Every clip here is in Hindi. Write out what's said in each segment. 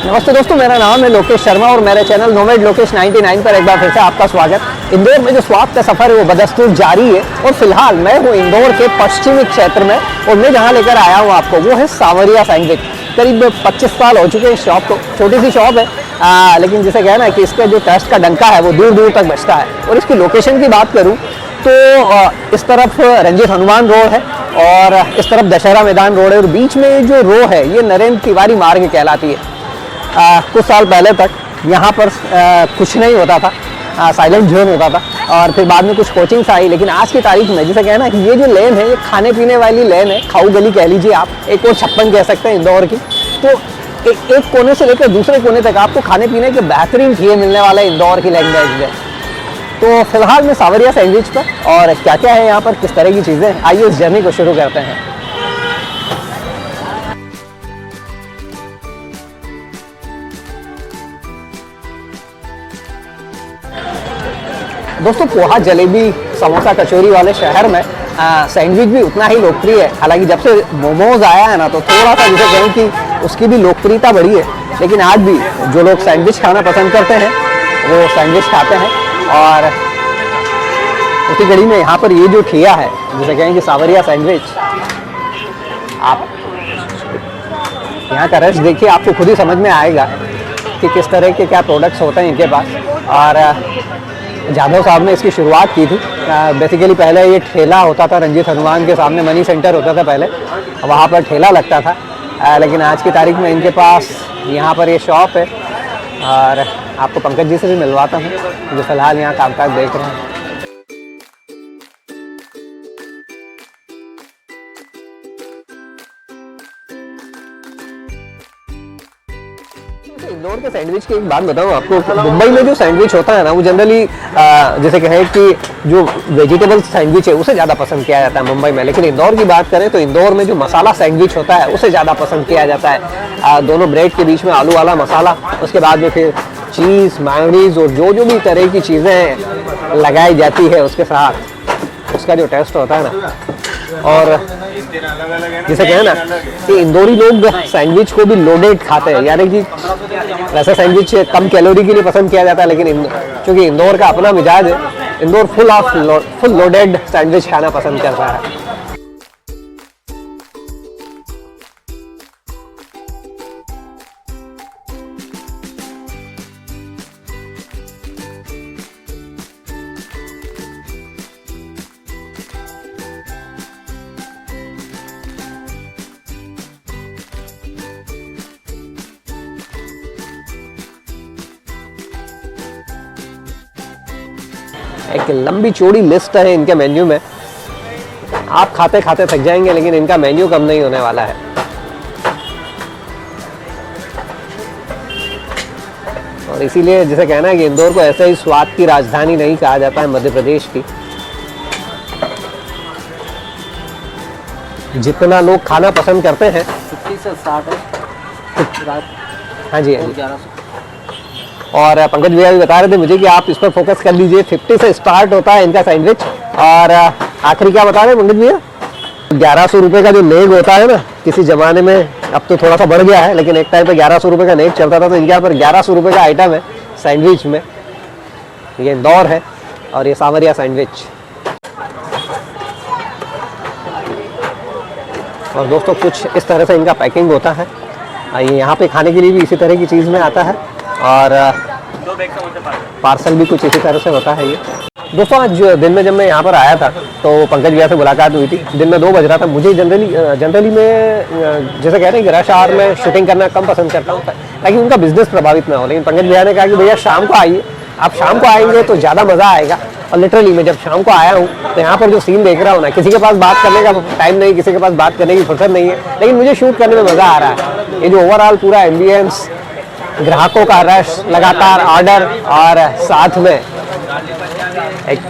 नमस्ते दोस्तों, मेरा नाम है लोकेश शर्मा और मेरे चैनल नोमेड लोकेश 99 पर एक बार फिर से आपका स्वागत। इंदौर में जो स्वाद का सफ़र है वो बदस्तूर जारी है और फिलहाल मैं हूँ इंदौर के पश्चिमी क्षेत्र में और मैं जहाँ लेकर आया हूँ आपको वो है सांवरिया सैंडविच। करीब 25 साल हो चुके हैं इस शॉप को। छोटी सी शॉप है लेकिन जिसे कहना है कि इसका जो टेस्ट का डंका है वो दूर दूर तक बचता है। और इसकी लोकेशन की बात करूँ तो इस तरफ रंजीत हनुमान रोड है और इस तरफ दशहरा मैदान रोड है और बीच में जो रो है ये नरेंद्र तिवारी मार्ग कहलाती है। कुछ साल पहले तक यहाँ पर कुछ नहीं होता था, साइलेंट जोन होता था और फिर बाद में कुछ कोचिंग्स आई। लेकिन आज की तारीख में जिसे कहना है कि ये जो लेन है ये खाने पीने वाली लेन है, खाऊ गली कह लीजिए आप, एक और 56 कह सकते हैं इंदौर की। तो एक कोने से लेकर दूसरे कोने तक आपको खाने पीने के बेहतरीन चीज़ें मिलने वाला है इंदौर की लैंग्वेज में। तो फिलहाल मैं सांवरिया सैंडविच पर और क्या क्या है यहाँ पर, किस तरह की चीज़ें, आइए इस जर्नी को शुरू करते हैं। दोस्तों, पोहा, जलेबी, समोसा, कचौरी वाले शहर में सैंडविच भी उतना ही लोकप्रिय है। हालांकि जब से मोमोज आया है ना तो थोड़ा सा जिसे कहें कि उसकी भी लोकप्रियता बढ़ी है। लेकिन आज भी जो लोग सैंडविच खाना पसंद करते हैं वो सैंडविच खाते हैं। और उसी कड़ी में यहाँ पर ये जो ठिया है जिसे कहें कि सांवरिया सैंडविच, आप यहाँ का रश देखिए, आपको खुद ही समझ में आएगा कि किस तरह के क्या प्रोडक्ट्स होते हैं इनके पास। और जाधव साहब ने इसकी शुरुआत की थी। बेसिकली पहले ये ठेला होता था रंजीत हनुमान के सामने, मनी सेंटर होता था पहले, वहाँ पर ठेला लगता था। लेकिन आज की तारीख में इनके पास यहाँ पर ये शॉप है। और आपको पंकज जी से भी मिलवाता हूँ जो फिलहाल यहाँ कामकाज देख रहे हैं। इंदौर के सैंडविच की एक बात बताऊं आपको, मुंबई में जो सैंडविच होता है ना वो जनरली जैसे कहें कि जो वेजिटेबल सैंडविच है उसे ज़्यादा पसंद किया जाता है मुंबई में। लेकिन इंदौर की बात करें तो इंदौर में जो मसाला सैंडविच होता है उसे ज़्यादा पसंद किया जाता है। दोनों ब्रेड के बीच में आलू वाला मसाला, उसके बाद में फिर चीज़, मायोनीज और जो जो भी तरह की चीज़ें लगाई जाती है उसके साथ, उसका जो टेस्ट होता है ना। और जिसे कहें ना कि इंदौरी लोग सैंडविच को भी लोडेड खाते हैं, यानी कि वैसे सैंडविच कम कैलोरी के लिए पसंद किया जाता है। लेकिन चूँकि इंदौर का अपना मिजाज है, इंदौर फुल लोडेड सैंडविच खाना पसंद करता है। एक लंबी चौड़ी लिस्ट है इनके मेन्यू में, आप खाते खाते थक जाएंगे, लेकिन इनका मेन्यू कम नहीं होने वाला है। और इसीलिए जिसे कहना है कि इंदौर को ऐसे ही स्वाद की राजधानी नहीं कहा जाता है मध्य प्रदेश की। जितना लोग खाना पसंद करते हैं 50 से 60 है। हाँ जी, हाँ जी। और पंकज भैया भी बता रहे थे मुझे कि आप इस पर फोकस कर लीजिए, 50 से स्टार्ट होता है इनका सैंडविच। और आखिरी क्या बता रहे हैं पंकज भैया, 1100 रुपये का जो नेग होता है ना, किसी ज़माने में, अब तो थोड़ा सा बढ़ गया है, लेकिन एक टाइम पे 1100 रुपये का नेग चलता था। तो इनके यहाँ पर 1100 रुपये का आइटम है सैंडविच में। ये इंदौर है और ये सांवरिया सैंडविच। और दोस्तों कुछ इस तरह से इनका पैकिंग होता है। ये यहाँ पे खाने के लिए भी इसी तरह की चीज़ में आता है और पार्सल भी कुछ इसी तरह से होता है ये। दोस्तों, आज दिन में जब मैं यहाँ पर आया था तो पंकज भैया से मुलाकात हुई थी। दिन में 2 बज रहा था। मुझे जनरली मैं जैसे कह रहे हैं कि रश आवर में शूटिंग करना कम पसंद करता हूँ ताकि उनका बिजनेस प्रभावित ना हो। लेकिन पंकज भैया ने कहा कि भैया शाम को आइए, आप शाम को आएंगे तो ज़्यादा मज़ा आएगा। और लिटरली मैं जब शाम को आया हूँ तो यहाँ पर जो सीन देख रहा हूँ ना, किसी के पास बात करने का टाइम नहीं, किसी के पास बात करने की फुर्सत नहीं है, लेकिन मुझे शूट करने में मज़ा आ रहा है। ये जो ओवरऑल पूरा एम्बियंस, ग्राहकों का रश, लगातार ऑर्डर और साथ में एक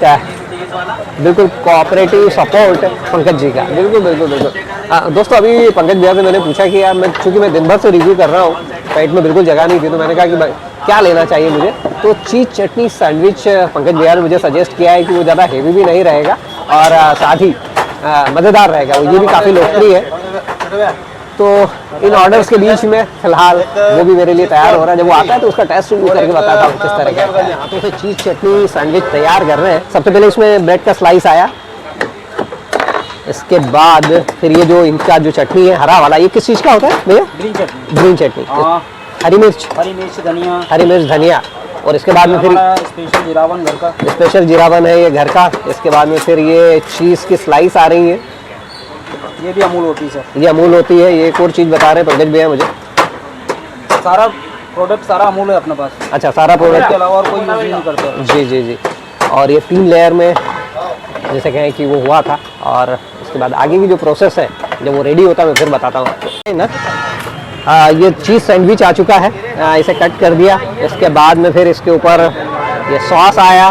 बिल्कुल कोऑपरेटिव सपोर्ट पंकज जी का, बिल्कुल। दोस्तों, अभी पंकज भैया से मैंने पूछा कि यार चूँकि मैं दिन भर से रिव्यू कर रहा हूँ, पेट में बिल्कुल जगह नहीं थी, तो मैंने कहा कि क्या लेना चाहिए मुझे। तो चीज़ चटनी सैंडविच पंकज भैया ने मुझे सजेस्ट किया है कि वो ज़्यादा हेवी भी नहीं रहेगा और साथ ही मज़ेदार रहेगा। ये भी काफ़ी लोकप्रिय है। तो इन ऑर्डर्स के बीच में फिलहाल वो भी मेरे लिए तैयार हो रहा है। जब वो आता है तो उसका टेस्ट रिव्यू करके बताता हूँ किस तरह का है। हाथों से चीज़ चटनी सैंडविच तैयार कर रहे हैं। सबसे पहले इसमें ब्रेड का स्लाइस आया, इसके बाद फिर ये जो इनका जो चटनी है हरा वाला, ये किस चीज़ का होता है भैया? ग्रीन चटनी। ग्रीन चटनी, हरी मिर्च, धनिया, हरी मिर्च धनिया, और इसके बाद में फिर स्पेशल जीरावन घर का, स्पेशल जीरावन है ये घर का। इसके बाद में फिर ये चीज़ की स्लाइस आ रही है, ये भी अमूल होती है सर। ये अमूल होती है। ये एक और चीज़ बता रहे हैं पंकज भैया मुझे, सारा प्रोडक्ट सारा अमूल है अपने पास। अच्छा, सारा प्रोडक्ट के अलावा और कोई यूज नहीं करते। जी जी जी। और ये 3 लेयर में जैसे कहें कि वो हुआ था, और उसके बाद आगे की जो प्रोसेस है जब वो रेडी होता है मैं फिर बताता हूँ आपको ना। ये चीज़ सैंडविच आ चुका है, इसे कट कर दिया। इसके बाद में फिर इसके ऊपर ये सॉस आया,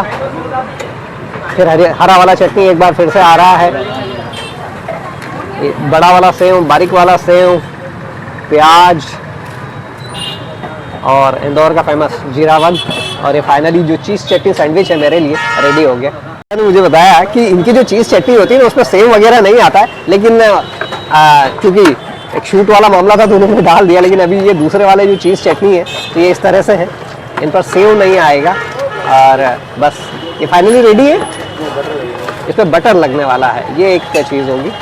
फिर हरा वाला चटनी एक बार फिर से आ रहा है, ये बड़ा वाला सेव, बारीक वाला सेव, प्याज, और इंदौर का फेमस जीरावन, और ये फाइनली जो चीज़ चटनी सैंडविच है मेरे लिए रेडी हो गया। मैंने मुझे बताया कि इनकी जो चीज़ चटनी होती है ना उसमें सेव वगैरह नहीं आता है, लेकिन क्योंकि एक शूट वाला मामला था तो उन्होंने डाल दिया, लेकिन अभी ये दूसरे वाले जो चीज़ चटनी है तो ये इस तरह से है, इन पर सेव नहीं आएगा। और बस ये फाइनली रेडी है, इस पर बटर लगने वाला है, ये एक चीज़ होगी।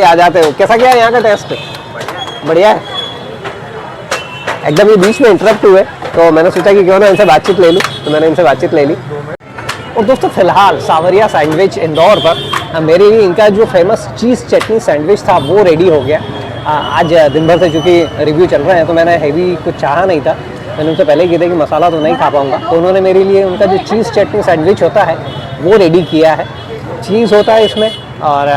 आ जाते हो, कैसा क्या है यहाँ का टेस्ट? बढ़िया है एकदम। ये बीच में इंटरप्ट हुए तो मैंने सोचा कि क्यों ना इनसे बातचीत ले लूँ, तो मैंने इनसे बातचीत ले ली। और दोस्तों फिलहाल सावरिया सैंडविच इंदौर पर मेरे लिए इनका जो फेमस चीज़ चटनी सैंडविच था वो रेडी हो गया। आज दिन भर से चूँकि रिव्यू चल रहे हैं तो मैंने हैवी कुछ चाहा नहीं था, मैंने उनसे पहले किया था कि मसाला तो नहीं खा पाऊँगा, तो उन्होंने मेरे लिए उनका जो चीज़ चटनी सैंडविच होता है वो रेडी किया है। चीज़ होता है इसमें और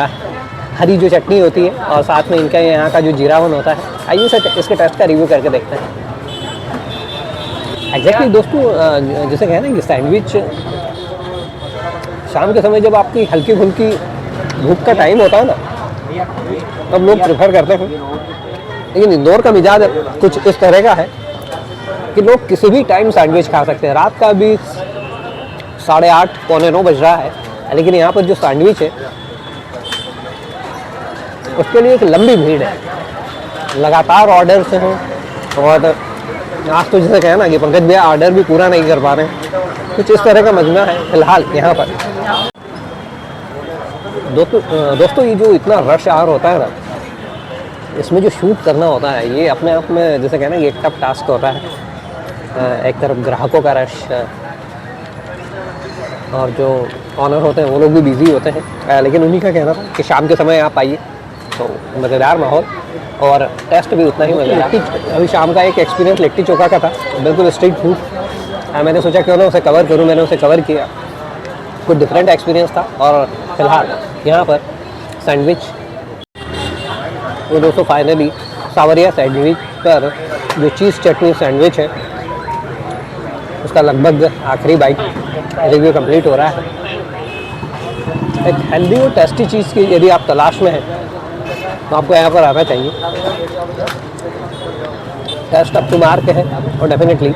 हरी जो चटनी होती है, और साथ में इनका यहाँ का जो जीरावन होता है। आइए इसके टेस्ट का रिव्यू करके देखते हैं। एग्जैक्टली दोस्तों, जैसे कहें ना कि सैंडविच शाम के समय जब आपकी हल्की फुल्की धूप का टाइम होता है ना, तब लोग प्रेफर करते हैं। लेकिन इंदौर का मिजाज कुछ इस तरह का है कि लोग किसी भी टाइम सैंडविच खा सकते हैं। रात का भी 8:30 पौने 9 बज रहा है, लेकिन यहाँ पर जो सैंडविच है उसके लिए एक लंबी भीड़ है, लगातार ऑर्डर से हैं। और आज तो जैसे कहें ना कि पंकज भैया ऑर्डर भी पूरा नहीं कर पा रहे हैं, कुछ इस तरह का मजमा है फिलहाल यहाँ पर। दोस्तों ये जो इतना रश आवर होता है ना, इसमें जो शूट करना होता है ये अपने आप में जैसे कहना ये एक टफ टास्क होता है। एक तरफ ग्राहकों का रश, और जो ऑनर होते हैं वो लोग भी बिजी होते हैं, लेकिन उन्हीं का कहना था कि शाम के समय आप आइए तो मज़ेदार माहौल और टेस्ट भी उतना ही मज़ेदार। अभी शाम का एक एक्सपीरियंस लिट्टी चोखा का था, बिल्कुल स्ट्रीट फूड। मैंने सोचा क्यों ना उसे कवर करूँ, मैंने उसे कवर किया, कुछ डिफरेंट एक्सपीरियंस था। और फिलहाल यहाँ पर सैंडविच वो दोस्तों फाइनली सावरिया सैंडविच पर जो चीज़ चटनी सैंडविच है उसका लगभग आखिरी बाइट रिव्यू कंप्लीट हो रहा है। एक हेल्दी और टेस्टी चीज़ की यदि आप तलाश में हैं तो आपको यहाँ पर आना चाहिए। टेस्ट अप टू मार्क है, और डेफिनेटली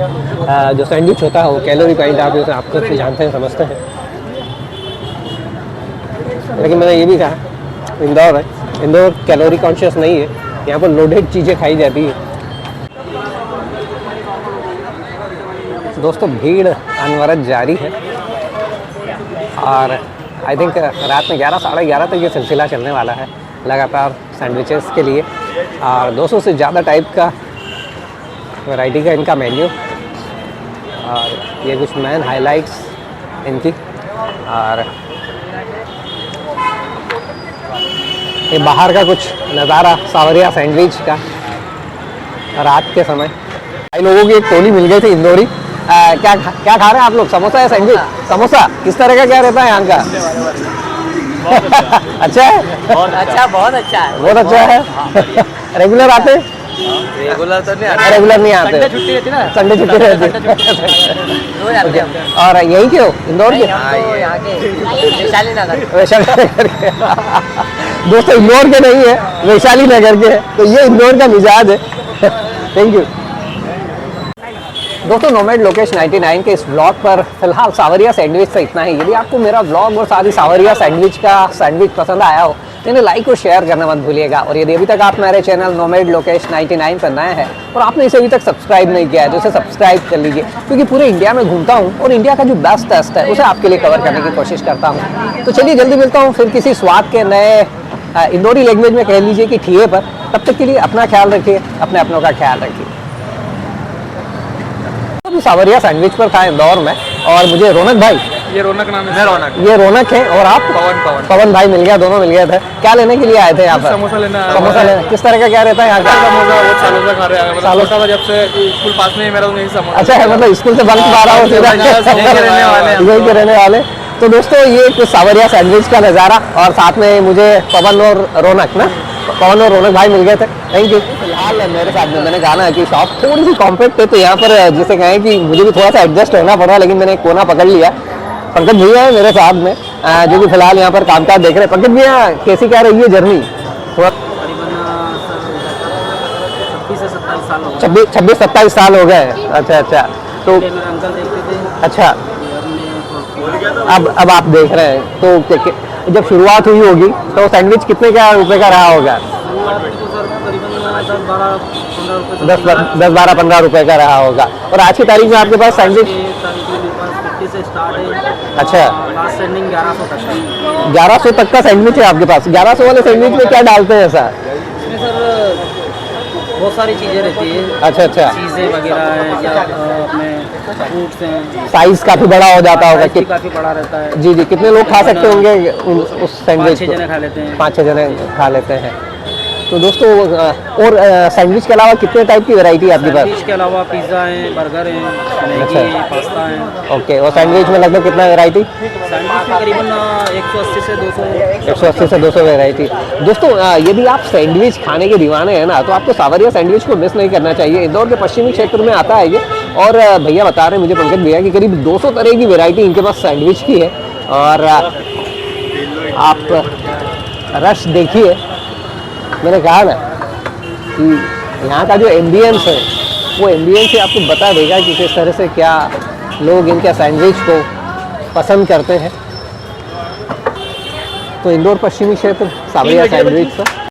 जो सैंडविच होता है वो कैलोरी पॉइंट आप जैसे आप तो जानते हैं समझते हैं। लेकिन मैंने ये भी कहा इंदौर है, इंदौर कैलोरी कॉन्शियस नहीं है, यहाँ पर लोडेड चीज़ें खाई जाती है। दोस्तों भीड़ अनवरत जारी है, और आई थिंक रात में 11 साढ़े 11 तक ये सिलसिला चलने वाला है लगातार सैंडविचेस के लिए। और 200 से ज़्यादा टाइप का वैरायटी का इनका मेन्यू, और ये कुछ मेन हाइलाइट्स इनकी। और ये बाहर का कुछ नज़ारा सावरिया सैंडविच का रात के समय। कई लोगों की एक टोली मिल गई थी इंदौरी। क्या खा रहे हैं आप लोग, समोसा या सैंडविच? समोसा किस तरह का क्या रहता है यहाँ का? अच्छा है, बहुत अच्छा है, बहुत अच्छा है। रेगुलर आते? रेगुलर तो नहीं आते, रेगुलर नहीं आते, संडे छुट्टी रहती ना, संडे छुट्टी रहती है। और यहीं के हो इंदौर के? यहाँ के वैशाली नगर। वैशाली नगर के दोस्तों, इंदौर के नहीं है, वैशाली नगर के है, तो ये इंदौर का मिजाज है। थैंक यू दोस्तों नोमैड लोकेश 99 के इस ब्लॉग पर फिलहाल सावरिया सैंडविच से इतना ही। यदि आपको मेरा ब्लॉग और साथ ही सावरिया सैंडविच पसंद आया हो तो इन्हें लाइक और शेयर करना मत भूलिएगा। और यदि अभी तक आप मेरे चैनल नोमैड लोकेश 99 पर नए हैं और आपने इसे अभी तक सब्सक्राइब नहीं किया है तो इसे सब्सक्राइब कर लीजिए, क्योंकि पूरे इंडिया में घूमता हूँ और इंडिया का जो बेस्ट टेस्ट है उसे आपके लिए कवर करने की कोशिश करता हूँ। तो चलिए जल्दी मिलता हूँ फिर किसी स्वाद के नए इंदौरी लैंग्वेज में कह लीजिए कि ठिए पर। तब तक के लिए अपना ख्याल रखिए, अपने अपनों का ख्याल रखिए। तो सावरिया सैंडविच पर था इंदौर में और मुझे रौनक भाई, ये रौनक नाम है। मैं रौनक। ये रौनक है और आप पवन भाई मिल गया, दोनों मिल गए थे। क्या लेने के लिए आए थे यहाँ पर? समोसा लेना। समोसा लेना। किस तरह का क्या रहता है यहाँ का? समोसा बहुत सालों से खा रहे हैं, सालों मतलब जब से स्कूल पास में ही मेरा नहीं समोसा। अच्छा है, मतलब स्कूल से बंक मारा हो सीधा यही के रहने वाले। तो दोस्तों ये कुछ सावरिया सैंडविच का नज़ारा और साथ में मुझे पवन और रौनक पवन और रौनक भाई मिल गए थे। Thank you. फिलहाल मेरे साथ में मैंने कहा ना कि शॉप थोड़ी सी कॉम्पैक्ट है, तो यहाँ पर जिसे कहें कि मुझे भी थोड़ा सा एडजस्ट होना पड़ा, लेकिन मैंने एक कोना पकड़ लिया। पंकज भैया है मेरे साथ में जो कि फिलहाल यहाँ पर कामकाज देख रहे हैं। पंकज भैया कैसी क्या रही है जर्नी? थोड़ा 26-27 साल हो गए। अच्छा तो अच्छा अब आप देख रहे हैं तो जब शुरुआत हुई होगी तो सैंडविच कितने का रुपए का रहा होगा? 10-12-15 रुपए का रहा होगा। और आज की तारीख में आपके पास सैंडविच 50 से स्टार्ट है। अच्छा, लास्ट सेंडिंग 1100 तक है। 1100 तक का सैंडविच है आपके पास। 1100 वाले सैंडविच में क्या डालते हैं ऐसा? इसमें सर बहुत सारी चीज़ें रहती है। अच्छा चीज़ें वगैरह है या अपने फ्रूट्स हैं। साइज काफी बड़ा हो जाता होगा कि काफ़ी बड़ा रहता है। जी कितने लोग खा सकते होंगे उस सैंडविच 5-6 जने खा लेते हैं। 5-6 जने खा लेते हैं। तो दोस्तों और सैंडविच के अलावा कितने टाइप की वैरायटी है आपके पास? सैंडविच के अलावा पिज़्ज़ा है, बर्गर है, मैगी है, पास्ता है। ओके, और सैंडविच में लगभग कितना वैरायटी? सैंडविच में करीबन 180 से 200 180 से 200 वैरायटी। दोस्तों यदि आप सैंडविच खाने के दीवाने हैं ना तो आपको सावरिया सैंडविच को मिस नहीं करना चाहिए। इंदौर के पश्चिमी क्षेत्र में आता है ये। और भैया बता रहे हैं मुझे, पंकज भैया, कि करीब 200 तरह की वैरायटी इनके पास सैंडविच की है। और आप रश देखिए, मैंने कहा ना कि यहाँ का जो एम्बियंस है वो एम्बियंस ही आपको बता देगा कि किस तरह से क्या लोग इनके सैंडविच को पसंद करते हैं। तो इंदौर पश्चिमी क्षेत्र सावरिया सैंडविच का